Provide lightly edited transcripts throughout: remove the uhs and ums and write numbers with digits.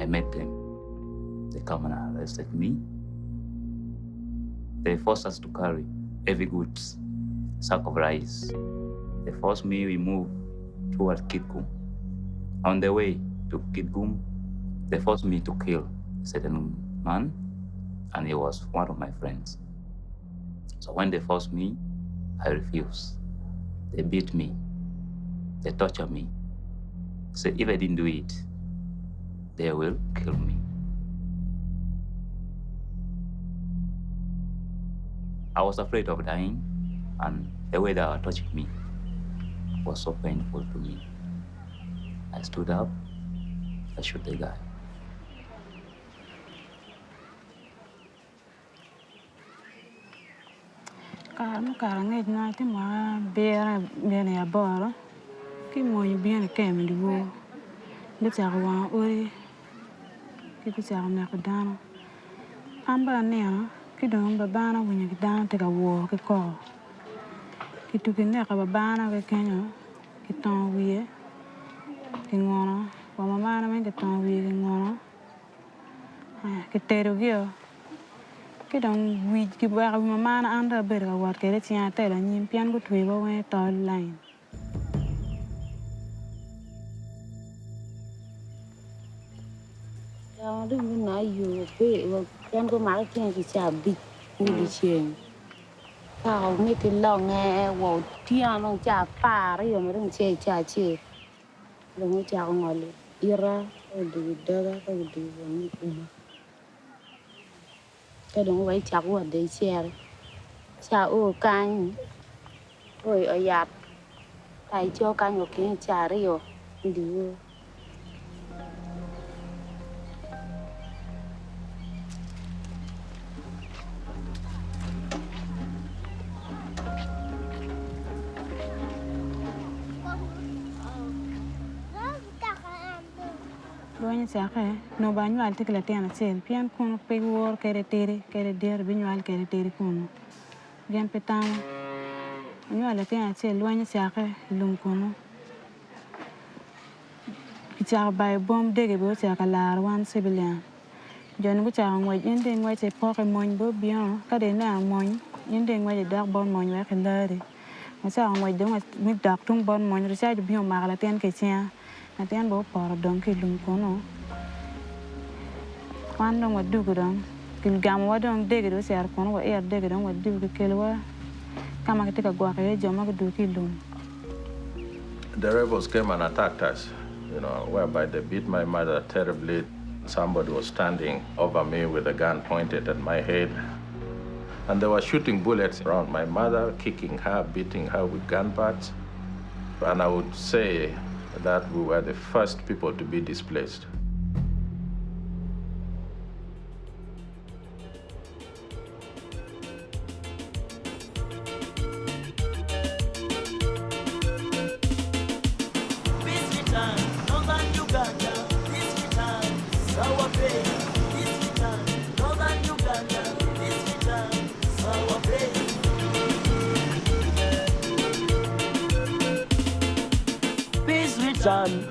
met them. They come and arrested me. They forced us to carry heavy goods, sack of rice. They forced me, we moved towards Kitgum. On the way to Kitgum, they forced me to kill a certain man, and he was one of my friends. So when they forced me, I refused. They beat me. They tortured me. So if I didn't do it, they will kill me. I was afraid of dying, and the way they were touching me was so painful to me. I stood up, I shot the guy. Karang na ti ma bera bene ya bora ki mo ni bien ke mi wo de ta wa ori ki ti ta na ka dan amba ne ki don ba bana wo ni dan te ka wo ki ko ki tu ki ne ka ba bana ke kenyo ki ton wiye ki ngono wa ma bana men ki ton wiye ki ngono ki teru gyo cái đồng quy cái bạc mà man ăn ra bể cái vật cái đấy chia tay là nhìn pian của thủy bao nhiêu to lại Yang đừng nói nhiều bể và pian của má cái cái chả bị như đi chuyện sao mấy cái lòng nghe vào tiang lòng chả phá rồi mà đừng chơi chả chơi đừng chả ngồi luôn ira đi đỡ cái đi vào cũng cái đồng vậy chắc quá để xe cha ô can rồi ở nhà thầy cho can một cái trà rồi đi Lo ni sa ke no ba nyal te kala tiana sel pian kono pe wor kere der bi nyal kere tere kono gen petam nyal tiana sel lo ni sa ke lum kono kicha bay bom dege bo sa kala wan civilian jon ku cha ngwe inde ngwe te po ke mon bo bien ka de na mon inde ngwe de dak bon mon wa khalare ma sa ngwe de mi dak tung bon mon ri sa de bien ma kala tian ke sia Nantian bawa para dong ke lung kono. Quando mo dugo dong, kil gam wa dong dege do ser kono wa dege dong wa dugo kelwa. Kama ketika gua kaya jama ke du ke lung. The rebels came and attacked us, whereby they beat my mother terribly. Somebody was standing over me with a gun pointed at my head. And they were shooting bullets around my mother, kicking her, beating her with gun butts. And I would say that we were the first people to be displaced.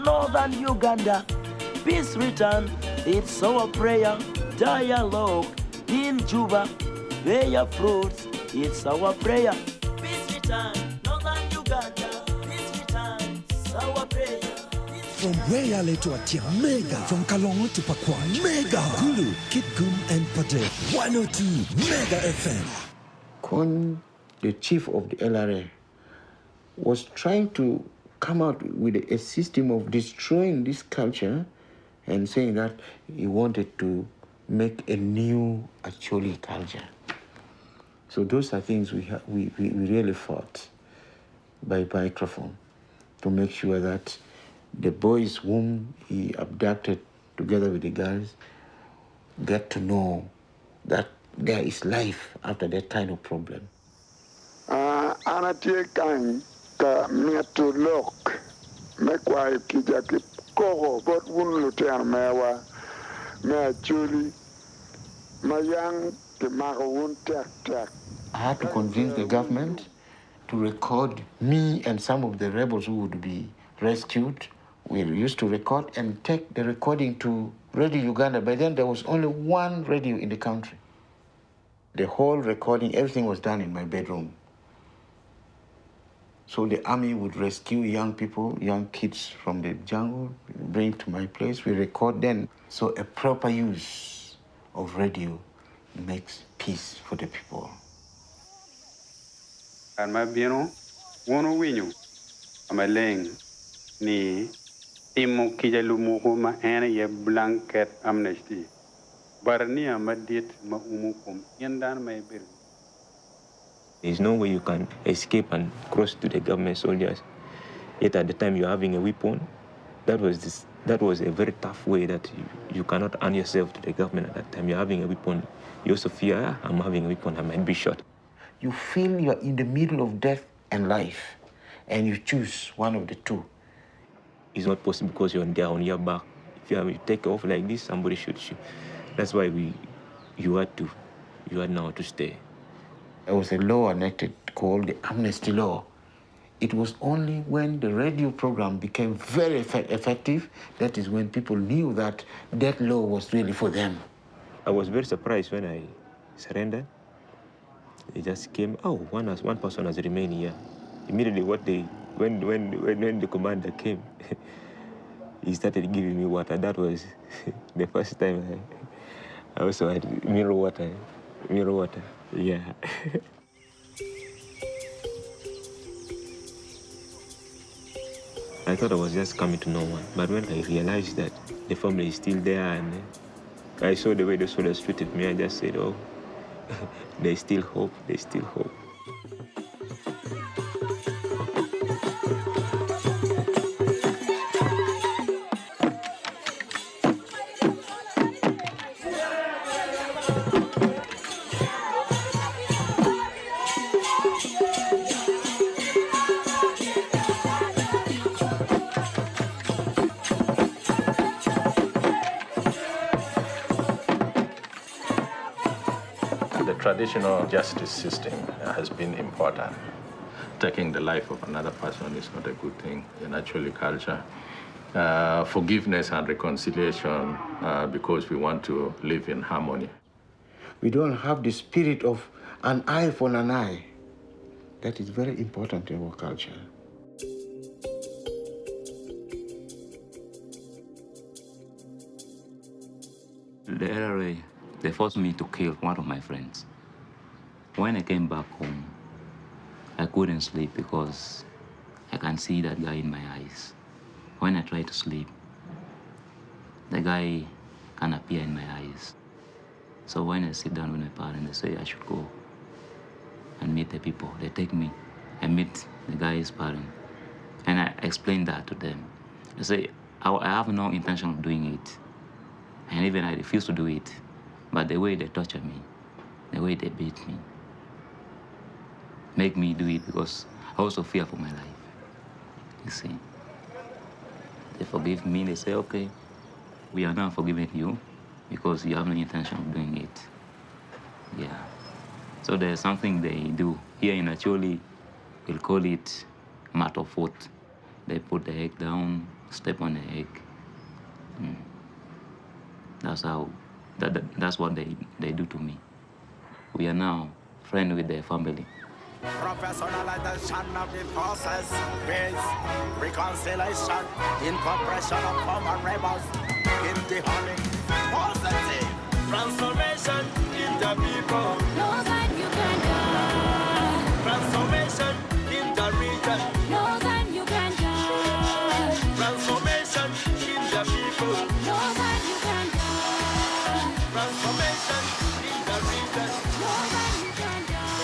Northern Uganda, peace return, it's our prayer. Dialogue in Juba, bear fruits, it's our prayer. Peace return, Northern Uganda, peace return, it's our prayer. From Weyale to Atiamega, from Kalongo to Pakwach, Mega, Gulu, Kitgum and Pade, 102 Mega FM. Kon, the chief of the LRA, was trying to come out with a system of destroying this culture and saying that he wanted to make a new Acholi culture. So those are things we really fought by microphone to make sure that the boys whom he abducted together with the girls get to know that there is life after that kind of problem. Ka miatu lok me kwai kijaki koho bot wun lutian mewa me Acholi mayang ke mago wun tek. I had to convince the government to record me and some of the rebels who would be rescued. We used to record and take the recording to Radio Uganda. By then, there was only one radio in the country. The whole recording, everything was done in my bedroom. So the army would rescue young people, young kids from the jungle, bring to my place, we record them. So a proper use of radio makes peace for the people. And my bino, one win I'm a laying ni imo kijalumu huma ene ye blanket amnesty. Barnia madit ma umukum yandan may bir. There's no way you can escape and cross to the government soldiers. Yet at the time you're having a weapon, that was a very tough way that you cannot arm yourself to the government at that time. You're having a weapon. You also fear, I'm having a weapon, I might be shot. You feel you're in the middle of death and life, and you choose one of the two. It's not possible because you're there on your back. If you take off like this, somebody shoots you. That's why you had now to stay. There was a law enacted called the amnesty law. It was only when the radio program became very effective, that is when people knew that that law was really for them. I was very surprised when I surrendered. They just came, oh, one person has remained here. Immediately when the commander came, he started giving me water. That was the first time I also had mirror water, yeah. I thought I was just coming to no one, but when I realized that the family is still there and I saw the way the soldiers treated me, I just said, oh, there's still hope, there's still hope. Traditional justice system has been important. Taking the life of another person is not a good thing in actually culture. Forgiveness and reconciliation because we want to live in harmony. We don't have the spirit of an eye for an eye. That is very important in our culture. The LRA, they forced me to kill one of my friends. When I came back home, I couldn't sleep because I can see that guy in my eyes. When I try to sleep, the guy can appear in my eyes. So when I sit down with my parents, they say I should go and meet the people. They take me and meet the guy's parents. And I explain that to them. I say, I have no intention of doing it. And even I refuse to do it. But the way they torture me, the way they beat me, make me do it because I also fear for my life. You see. They forgive me, they say, okay, we are now forgiving you because you have no intention of doing it. Yeah. So there's something they do. Here in Acholi, we'll call it mat of foot. They put the egg down, step on the egg. That's what they do to me. We are now friends with their family. Professionalization of the process is reconciliation, incorporation of common rebels in the honey. Positive transformation in the people. Know that you can die. Transformation in the region. Know that you can die. Transformation in the people. Know that you can die. Transformation in the region. Know that you can die.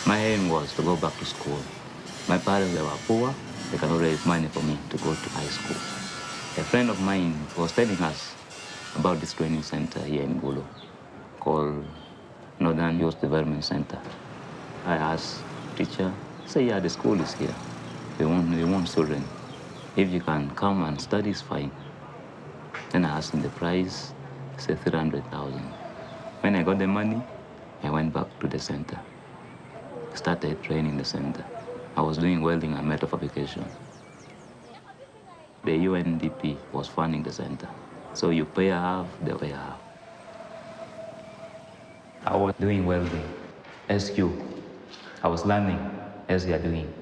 My aim was to go back to school. My parents, they were poor. They cannot raise money for me to go to high school. A friend of mine was telling us about this training center here in Gulu called Northern Youth Development Center. I asked teacher, say, yeah, the school is here. They want children. If you can come and study, it's fine. Then I asked him the price, he said 300,000. When I got the money, I went back to the center. Started training the center. I was doing welding and metal fabrication. The UNDP was funding the center. So you pay half, they pay half. I was doing welding, SQ. I was learning as you are doing.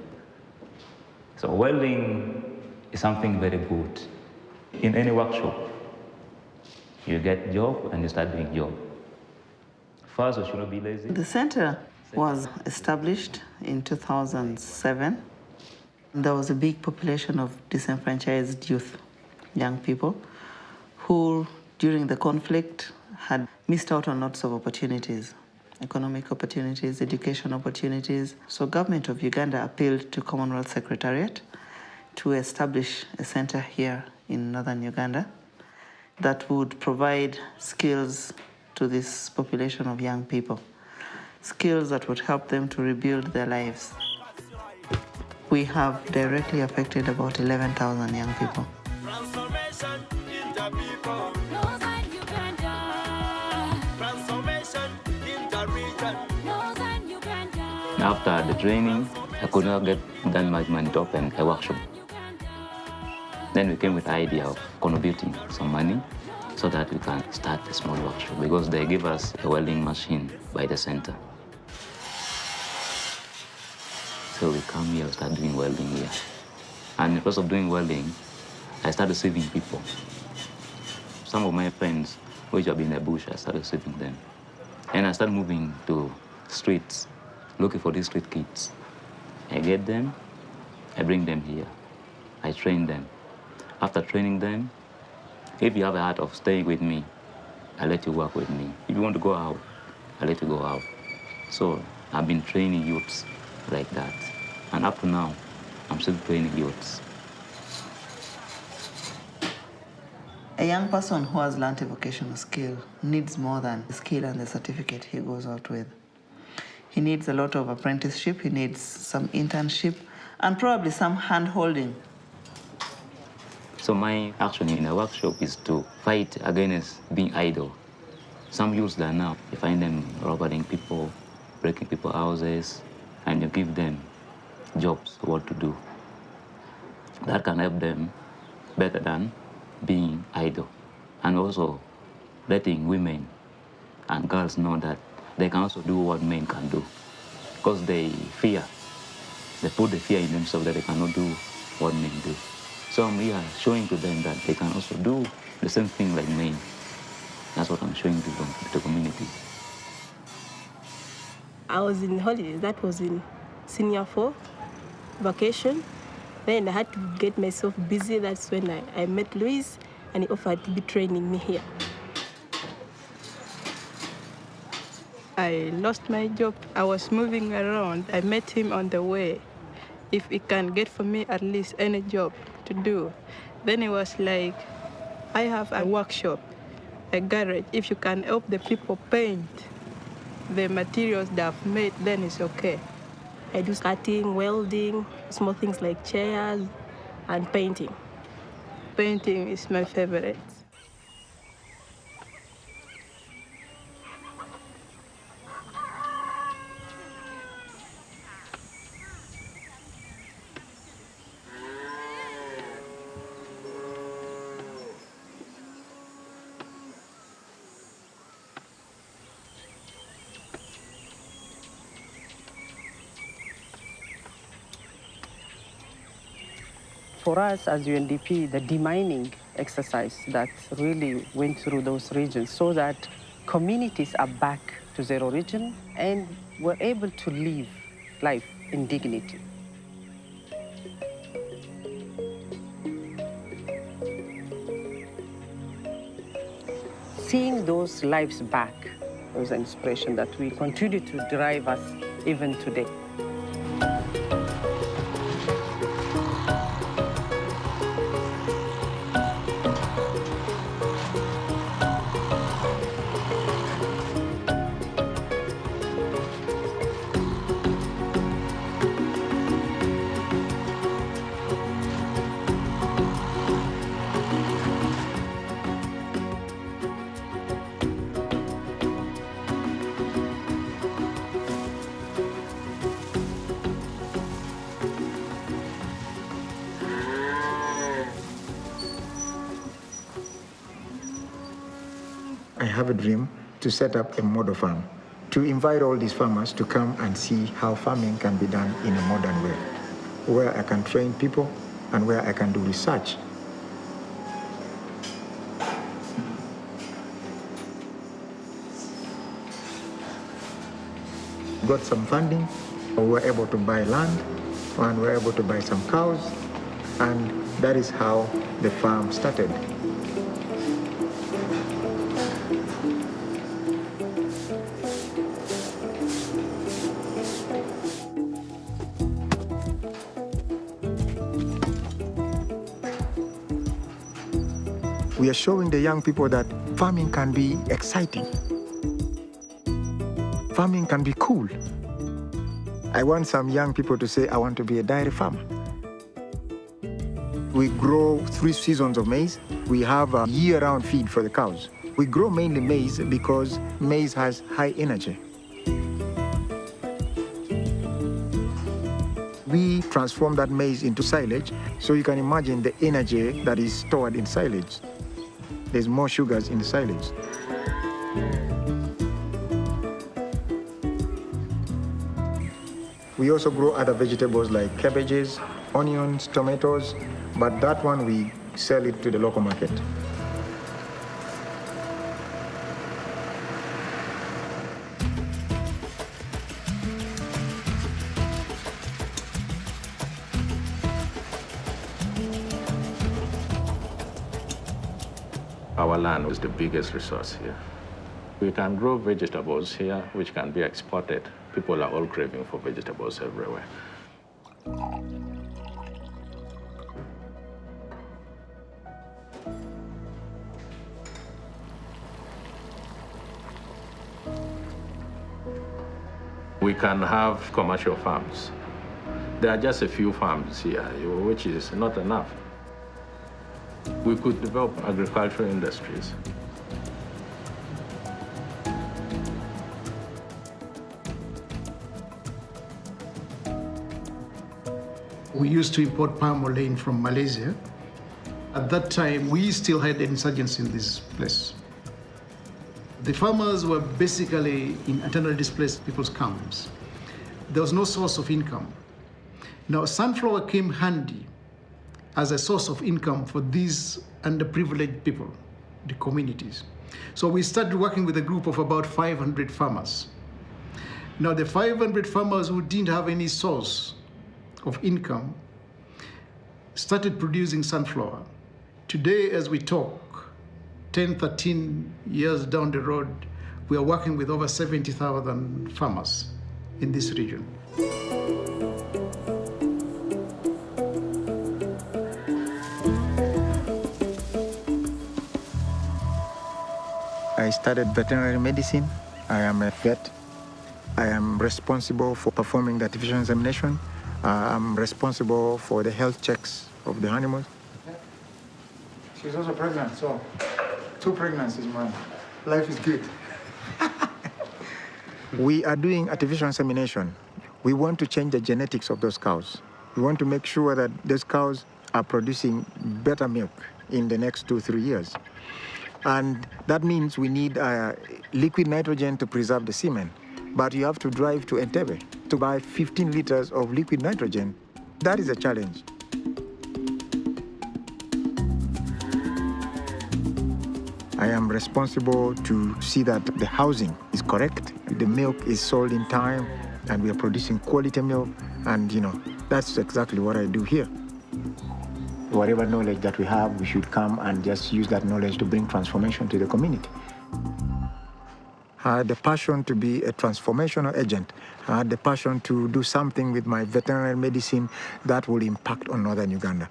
So welding is something very good. In any workshop, you get job and you start doing job. First, you should not be lazy. The center was established in 2007. There was a big population of disenfranchised youth, young people, who during the conflict had missed out on lots of opportunities, economic opportunities, education opportunities. So government of Uganda appealed to Commonwealth Secretariat to establish a center here in northern Uganda that would provide skills to this population of young people, skills that would help them to rebuild their lives. We have directly affected about 11,000 young people. Transformation in the people. Northern Uganda. Transformation in the region. Northern Uganda. After the training, I could not get that much money to open a workshop. Then we came with the idea of contributing some money so that we can start a small workshop because they give us a welding machine by the center. So we come here, start doing welding here. And in the process of doing welding, I started saving people. Some of my friends, which have been in the bush, I started saving them. And I started moving to streets, looking for these street kids. I get them, I bring them here. I train them. After training them, if you have a heart of staying with me, I let you work with me. If you want to go out, I let you go out. So I've been training youths like that. And up to now, I'm still training youths. A young person who has learned a vocational skill needs more than the skill and the certificate he goes out with. He needs a lot of apprenticeship, he needs some internship, and probably some hand-holding. So my action in a workshop is to fight against being idle. Some youths that now, you find them robbing people, breaking people's houses, and you give them jobs, what to do. That can help them better than being idle. And also letting women and girls know that they can also do what men can do. Because they fear. They put the fear in themselves that they cannot do what men do. So I'm here showing to them that they can also do the same thing like men. That's what I'm showing to the community. I was in holidays. That was in senior 4 vacation. Then I had to get myself busy. That's when I met Luis, and he offered to be training me here. I lost my job. I was moving around. I met him on the way. If he can get for me at least any job to do. Then he was like, I have a workshop, a garage. If you can help the people paint the materials that I've made, then it's okay. I do cutting, welding, small things like chairs, and painting. Painting is my favorite. For us as UNDP, the demining exercise that really went through those regions so that communities are back to their origin and were able to live life in dignity. Seeing those lives back was an inspiration that will continue to drive us even today. I have a dream to set up a model farm, to invite all these farmers to come and see how farming can be done in a modern way, where I can train people and where I can do research. Got some funding, we were able to buy land, and we were able to buy some cows, and that is how the farm started. We are showing the young people that farming can be exciting. Farming can be cool. I want some young people to say, I want to be a dairy farmer. We grow 3 seasons of maize. We have a year-round feed for the cows. We grow mainly maize because maize has high energy. We transform that maize into silage, so you can imagine the energy that is stored in silage. There's more sugars in the silage. We also grow other vegetables like cabbages, onions, tomatoes, but that one we sell it to the local market. Our land is the biggest resource here. We can grow vegetables here, which can be exported. People are all craving for vegetables everywhere. We can have commercial farms. There are just a few farms here, which is not enough. We could develop agricultural industries. We used to import palm oil from Malaysia. At that time, we still had insurgency in this place. The farmers were basically in internally displaced people's camps. There was no source of income. Now, sunflower came handy as a source of income for these underprivileged people, the communities. So we started working with a group of about 500 farmers. Now, the 500 farmers who didn't have any source of income started producing sunflower. Today, as we talk, 10, 13 years down the road, we are working with over 70,000 farmers in this region. I studied veterinary medicine. I am a vet. I am responsible for performing the artificial insemination. I'm responsible for the health checks of the animals. She's also pregnant, so 2 pregnancies, man. Life is good. We are doing artificial insemination. We want to change the genetics of those cows. We want to make sure that those cows are producing better milk in the next 2-3 years. And that means we need liquid nitrogen to preserve the semen. But you have to drive to Entebbe to buy 15 liters of liquid nitrogen. That is a challenge. I am responsible to see that the housing is correct, the milk is sold in time, and we are producing quality milk. And, that's exactly what I do here. Whatever knowledge that we have, we should come and just use that knowledge to bring transformation to the community. I had the passion to be a transformational agent. I had the passion to do something with my veterinary medicine that will impact on northern Uganda.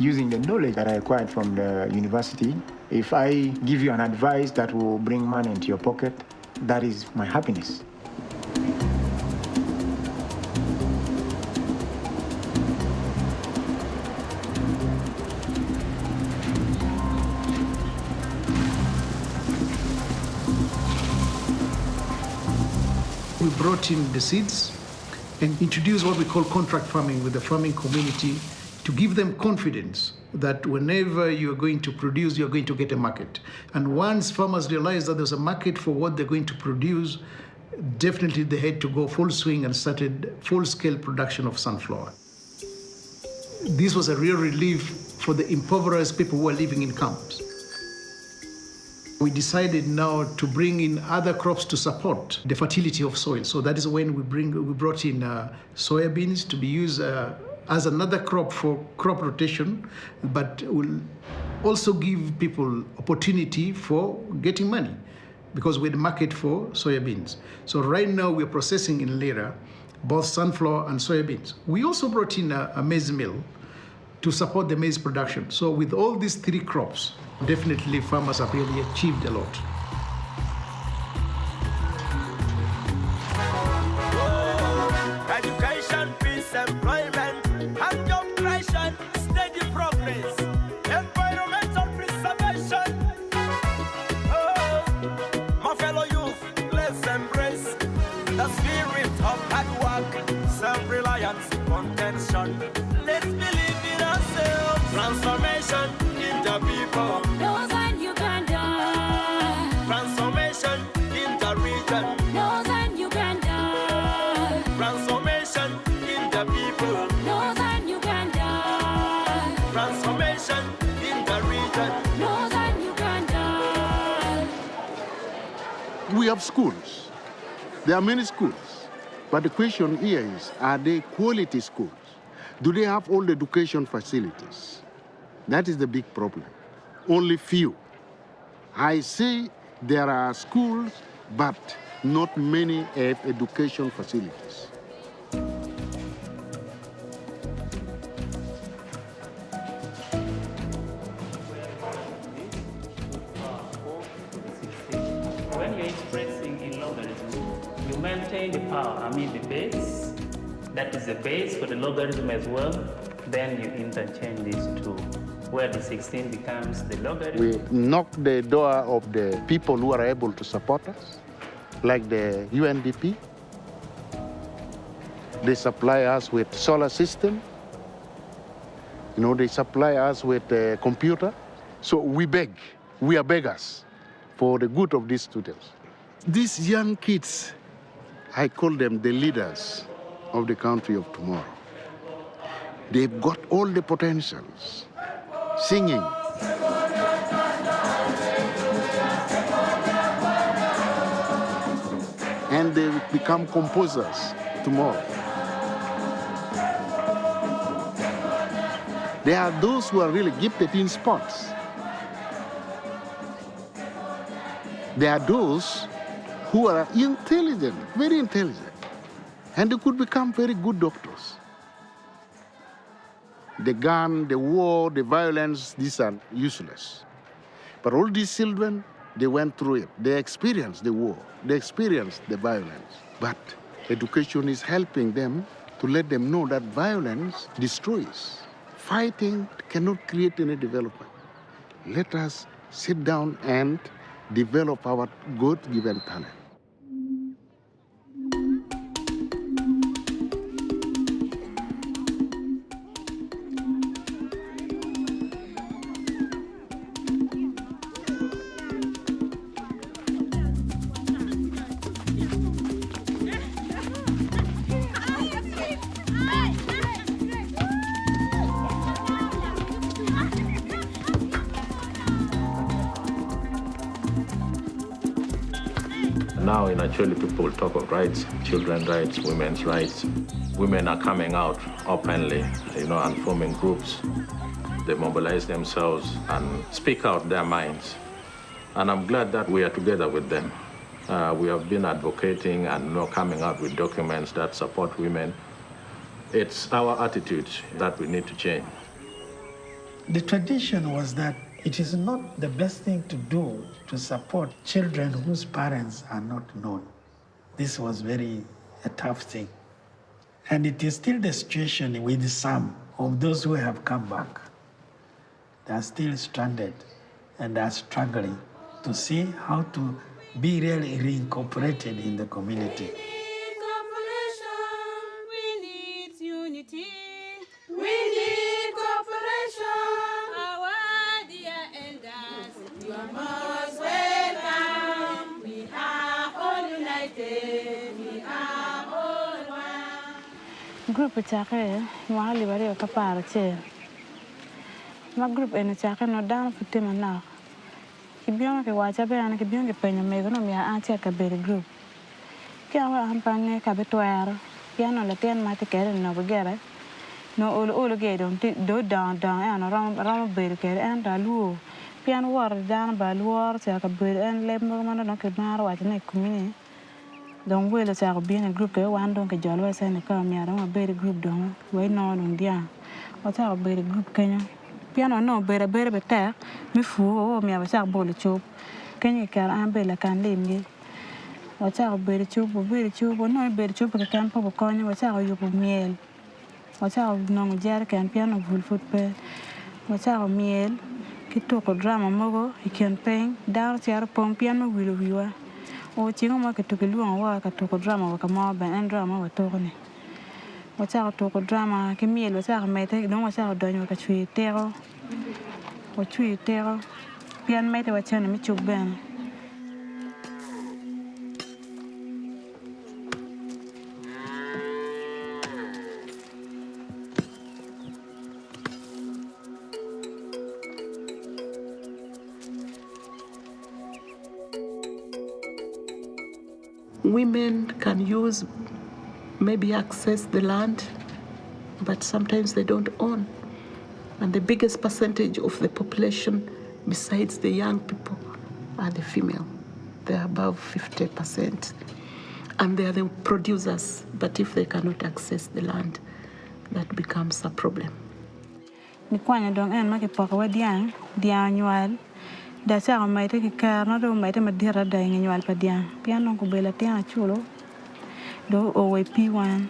Using the knowledge that I acquired from the university, if I give you an advice that will bring money into your pocket, that is my happiness. We brought in the seeds and introduced what we call contract farming with the farming community to give them confidence that whenever you're going to produce, you're going to get a market. And once farmers realize that there's a market for what they're going to produce, definitely they had to go full swing and started full-scale production of sunflower. This was a real relief for the impoverished people who are living in camps. We decided now to bring in other crops to support the fertility of soil. So that is when we brought in soybeans to be used as another crop for crop rotation, but will also give people opportunity for getting money because we're the market for soybeans. So right now we're processing in Lira both sunflower and soybeans. We also brought in a maize mill to support the maize production. So with all these three crops, definitely farmers have really achieved a lot. Education, peace, employment, and job creation, steady progress, environmental preservation. Oh, my fellow youth, let's embrace the spirit of hard work, self-reliance, contention. Let's believe in ourselves. Transformation in the people. Those in Uganda. Transformation in the region. Those in Uganda. Transformation in the people. Those in Uganda. Transformation in the region. Those in Uganda. We have schools. There are many schools. But the question here is, are they quality schools? Do they have all the education facilities? That is the big problem. Only few. I say there are schools, but not many have education facilities. When you're expressing in logarithm, you maintain the power, the base. That is the base for the logarithm as well. Then you interchange these two, where the 16 becomes the logarithm. We knock the door of the people who are able to support us, like the UNDP. They supply us with solar system. They supply us with a computer. So we beg. We are beggars for the good of these students. These young kids, I call them the leaders of the country of tomorrow. They've got all the potentials. Singing. And they become composers tomorrow. There are those who are really gifted in sports. There are those who are intelligent, very intelligent, and they could become very good doctors. The gun, the war, the violence, these are useless. But all these children, they went through it. They experienced the war. They experienced the violence. But education is helping them to let them know that violence destroys. Fighting cannot create any development. Let us sit down and develop our God-given talent. Now, actually, people talk of rights, children's rights, women's rights. Women are coming out openly, and forming groups. They mobilize themselves and speak out their minds. And I'm glad that we are together with them. We have been advocating and coming out with documents that support women. It's our attitude that we need to change. The tradition was that it is not the best thing to do to support children whose parents are not known. This was a tough thing. And it is still the situation with some of those who have come back. They are still stranded and are struggling to see how to be really reincorporated in the community. We need unity. We need most welcome. We are all united. We are all one. Group chake wa libari ka para che. Ma group ene chake no dan futima na. Kibiona ke wacha be ana kibiona ke penyo me no mi antia ka be group. Kia wa hampange ka betwaro. Kia no la ten ma te kere no begere. No olo ge don do down ana ram be kere an da luo. Pian war dan ba luor cha ka be en le mo ma no ke maro wa ne kumini. Don wele cha ko bien group ke wan don ke jolwe se ne ka mi ara ma be group don we no no dia. Wa cha be group kenya. Piano no bere bete mi fu o mi ava cha bole chop. Kenya kar an be la kan limgi. Wa cha bere chop no bere chop ke kan po ko ni wa cha yo po miel. Wa cha no jar kan piano vul fut pe. Wa cha miel ki to ko drama mogo iken peng dar cha pom piano wilu wiwa. O chingo ma ke to ke luang wa ka to ko drama wa ka ma ben en drama wa to ne. Wa cha to ko drama ke miel wa cha mete no wa cha do nyo ka chui tero. Wa chui tero. Pian mete wa cha na mi chuk ben. Women can use, maybe access the land, but sometimes they don't own. And the biggest percentage of the population, besides the young people, are the female. They're above 50%. And they are the producers, but if they cannot access the land, that becomes a problem. Ni kwanya dong en ma ke poko wa diang nyual. Da cha mai te ke kar no do mai te madira da nyual pa diang. Pian no ko bela tiana chulo. Do o we P1.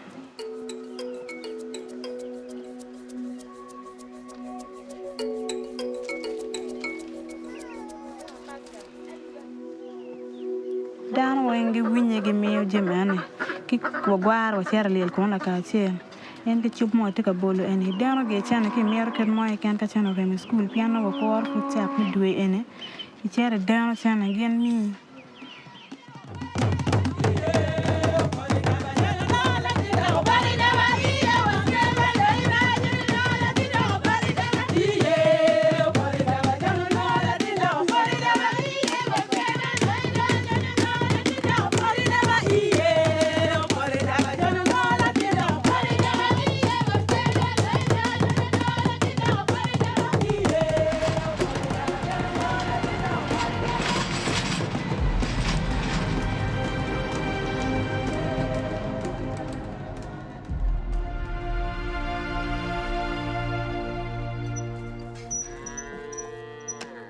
Dan wengi winye ge meo jemane. Ki ko gwar wa cher lel ko na ka chen. En ke chup mo te ka bolo en hidano ge chana ke mer ken mo ken ka chana rem school piano ko por fu chap ni dwe ene I chere dano chana gen mi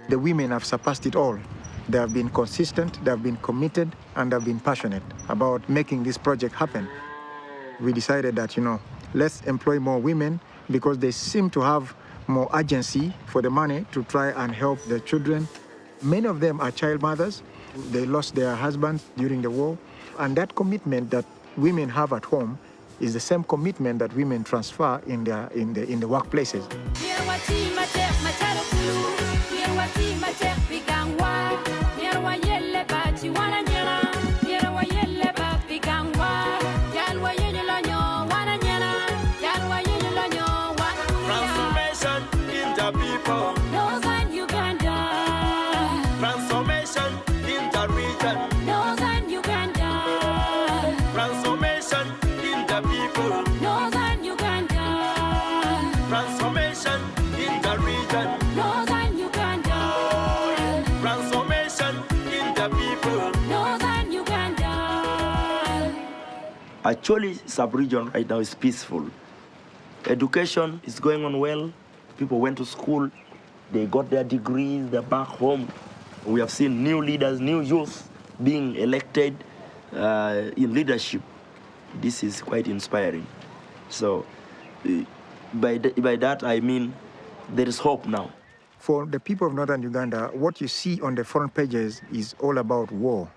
The women have surpassed it all. They have been consistent, they have been committed, and they have been passionate about making this project happen. We decided that, let's employ more women because they seem to have more agency for the money to try and help their children. Many of them are child mothers. They lost their husbands during the war. And that commitment that women have at home is the same commitment that women transfer in the workplaces. Transformation in the people. Northern Uganda. Transformation in the region. Northern Uganda. Transformation in the people. Northern Uganda. Transformation in the region. Northern Uganda. Transformation in the people. Northern Uganda. Actually, sub-region right now is peaceful. Education is going on well. People went to school. They got their degrees. They're back home. We have seen new leaders, new youth being elected in leadership. This is quite inspiring. So by that, I mean there is hope now. For the people of northern Uganda, what you see on the front pages is all about war.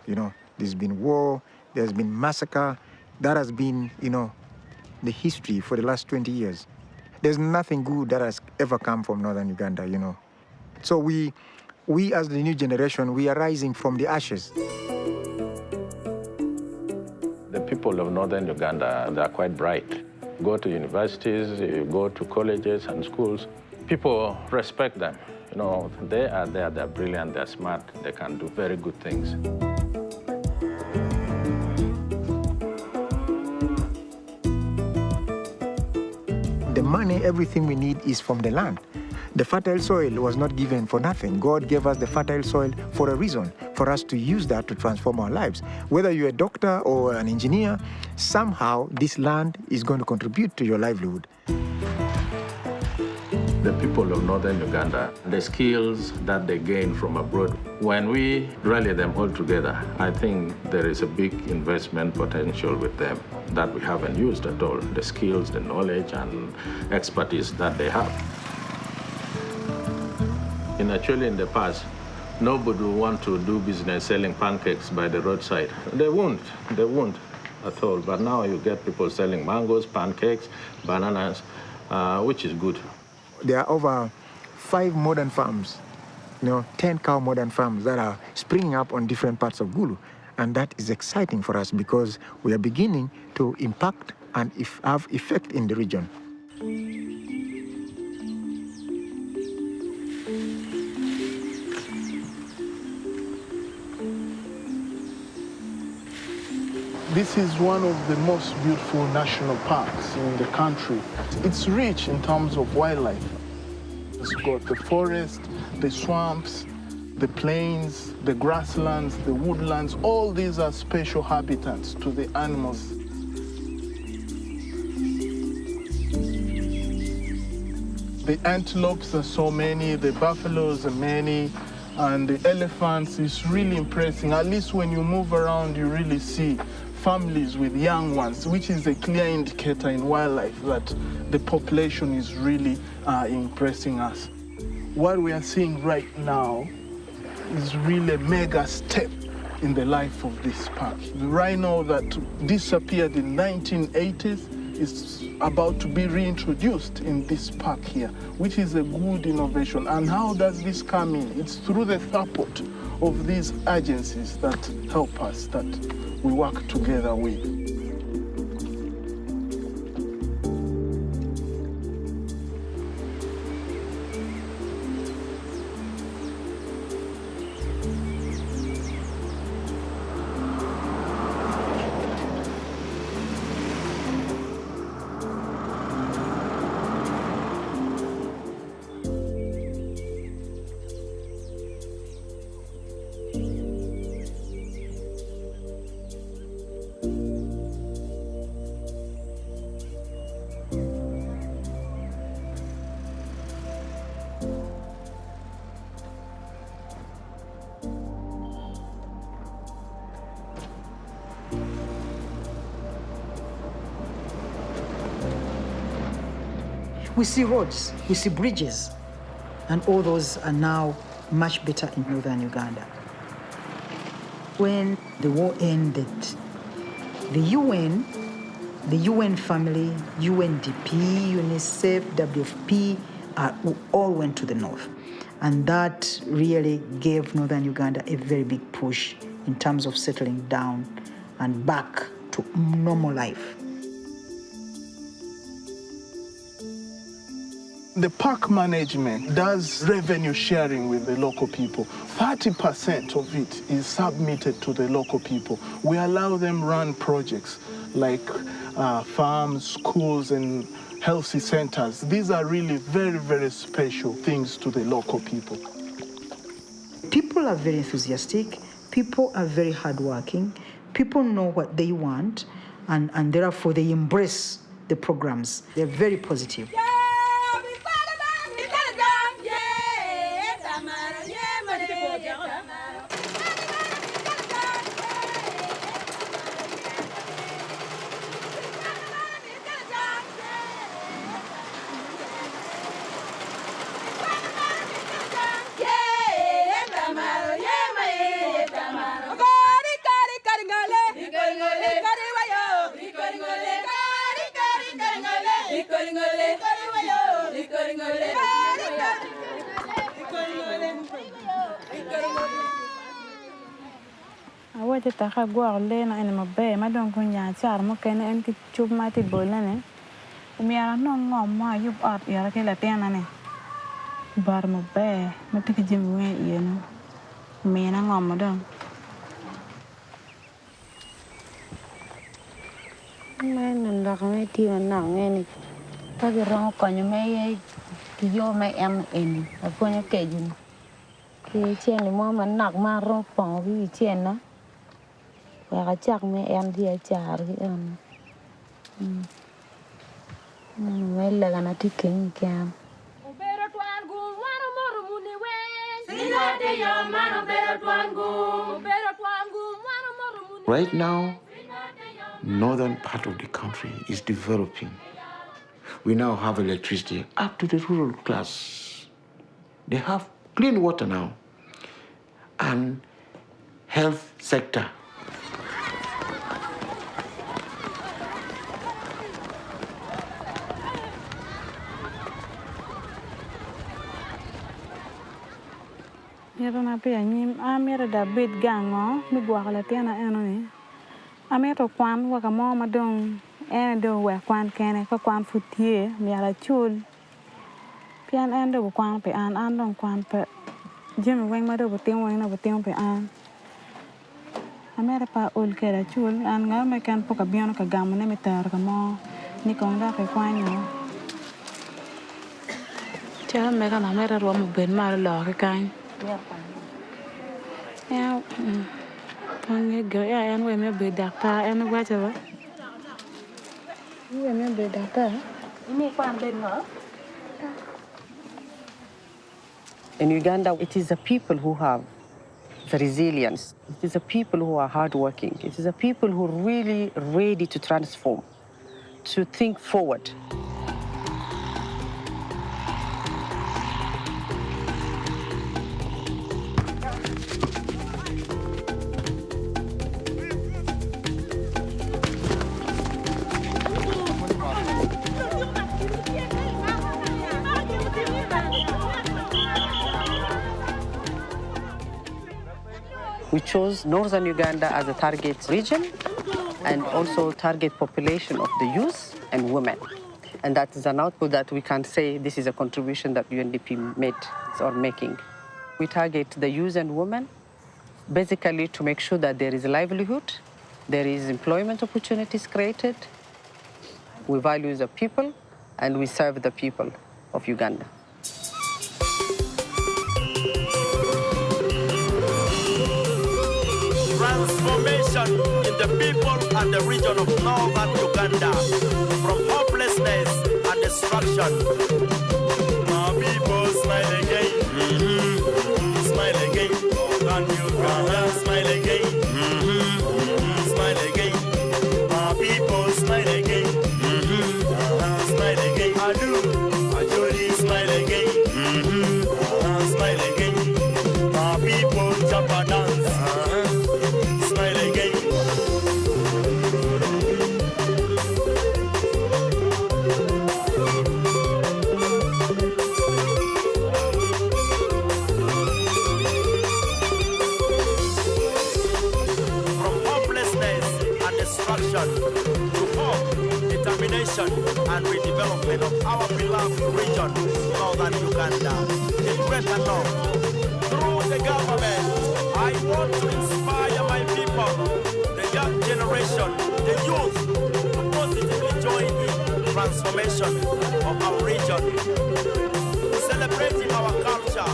There's been war, there's been massacre. That has been, the history for the last 20 years. There's nothing good that has ever come from northern Uganda, So we we as the new generation, we are rising from the ashes. The people of northern Uganda, they are quite bright. Go to universities, you go to colleges and schools. People respect them. You know, they are there, they're brilliant, they're smart, they can do very good things. The money, everything we need is from the land. The fertile soil was not given for nothing. God gave us the fertile soil for a reason, for us to use that to transform our lives. Whether you're a doctor or an engineer, somehow this land is going to contribute to your livelihood. The people of northern Uganda, the skills that they gain from abroad, when we rally them all together, I think there is a big investment potential with them that we haven't used at all, the skills, the knowledge, and expertise that they have. Actually, in the past, nobody would want to do business selling pancakes by the roadside. They won't at all. But now you get people selling mangoes, pancakes, bananas, which is good. There are over 5 modern farms, 10 cow modern farms that are springing up on different parts of Gulu. And that is exciting for us because we are beginning to impact and have effect in the region. This is one of the most beautiful national parks in the country. It's rich in terms of wildlife. It's got the forest, the swamps, the plains, the grasslands, the woodlands. All these are special habitats to the animals. The antelopes are so many, the buffaloes are many, and the elephants is really impressive. At least when you move around, you really see families with young ones, which is a clear indicator in wildlife that the population is really impressing us. What we are seeing right now is really a mega step in the life of this park. The rhino that disappeared in 1980s is about to be reintroduced in this park here, which is a good innovation. And how does this come in? It's through the support of these agencies that help us, that we work together with. We see roads, we see bridges, and all those are now much better in northern Uganda. When the war ended, the UN family, UNDP, UNICEF, WFP, all went to the north. And that really gave northern Uganda a very big push in terms of settling down and back to normal life. The park management does revenue sharing with the local people. 30% of it is submitted to the local people. We allow them run projects like farms, schools, and healthy centers. These are really very, very special things to the local people. People are very enthusiastic. People are very hardworking. People know what they want, and therefore they embrace the programs. They're very positive. Ngole awa te ta ka gwa le na ene mabe ma don kun ya char mo ken en ki chup ma ti bola ne mi ara no ngom ma yub art ya ke la tena ne bar mo be ma te ki jim we yeno mi na ngom ma don men la ngai ti na ngai ni ta ke ro ko nyu me ki yo me em en a ko nya ke jin ki chen ni mo man nak ma ro pong bi chen na wa ga chak me em di char ki em me la ga na ti ken kam Right now, northern part of the country is developing. We now have electricity up to the rural class. They have clean water now and health sector. Mira na pia nyim mira da bit gango mi gwa la tena eno ni amira kwan wa ka mo ma dong ene do wa kwan kene ka kwan futie mi ala chul pian en do kwan pe an dong kwan pe jim weng ma do buting weng na buting pe an amira pa ul ke la chul an nga me kan po ka bion ka gam ne mi tar ka mo ni kong da pe kwan yo cha me ka na mera ro mo ben ma lo ka kan yeah, and we may be doctor and whatever. We may be doctor. In Uganda, it is the people who have the resilience. It is the people who are hardworking. It is the people who are really ready to transform, to think forward. We chose northern Uganda as a target region and also target population of the youth and women. And that is an output that we can say this is a contribution that UNDP made or making. We target the youth and women basically to make sure that there is a livelihood, there is employment opportunities created, we value the people, and we serve the people of Uganda. Transformation in the people and the region of northern Uganda, from hopelessness and destruction. My people smile again, smile again, and Uganda smile again, smile again. My people smile again, smile again. I do, I truly smile again, smile again. My people jump and dance. To hope, determination, and redevelopment of our beloved region, northern Uganda, in greater north. Through the government, I want to inspire my people, the young generation, the youth, to positively join in transformation of our region, celebrating our culture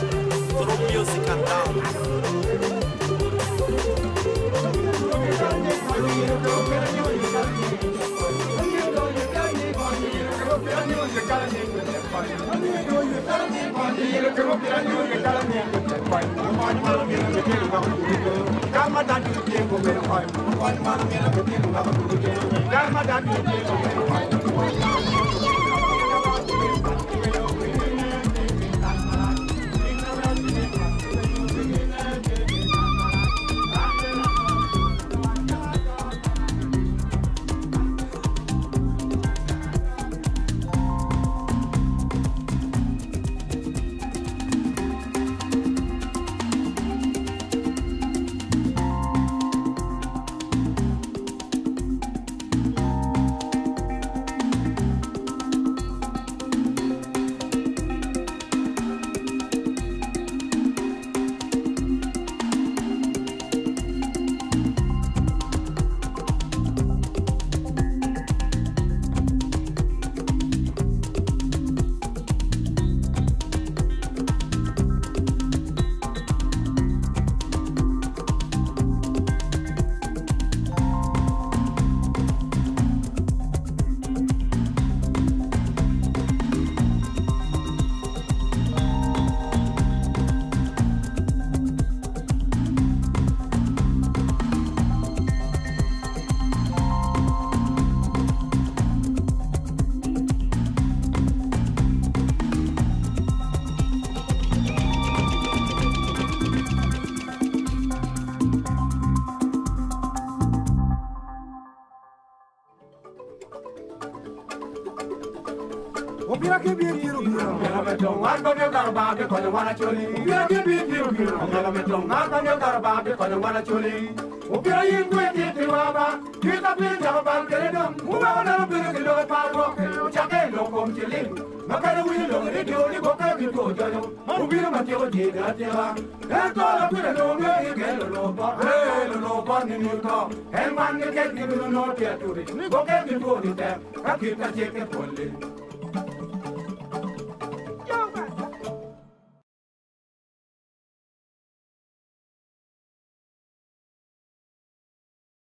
through music and dance. Ubira ki bi biru biru. Ngala me to ngar ko ne garba be ko wana choli. Ubira ki bi biru biru. Ngala me to ngar ko ne garba be ko wana choli. Ubira yin ko ti ti waba. Kita bi jaba kere dum. Uba na bi ki lo pa ro ke. Chake lo kom chili. Makara wi lo ri dio ni ko ka bi ko jojo. Ubira ma ti o ti da ti ha. E to la bi lo nge ke lo pa. E lo pa ni ni ko. E man ke ke ni lo no ti aturi. Go ke bi ko di te. Ka ki ta che ke polle.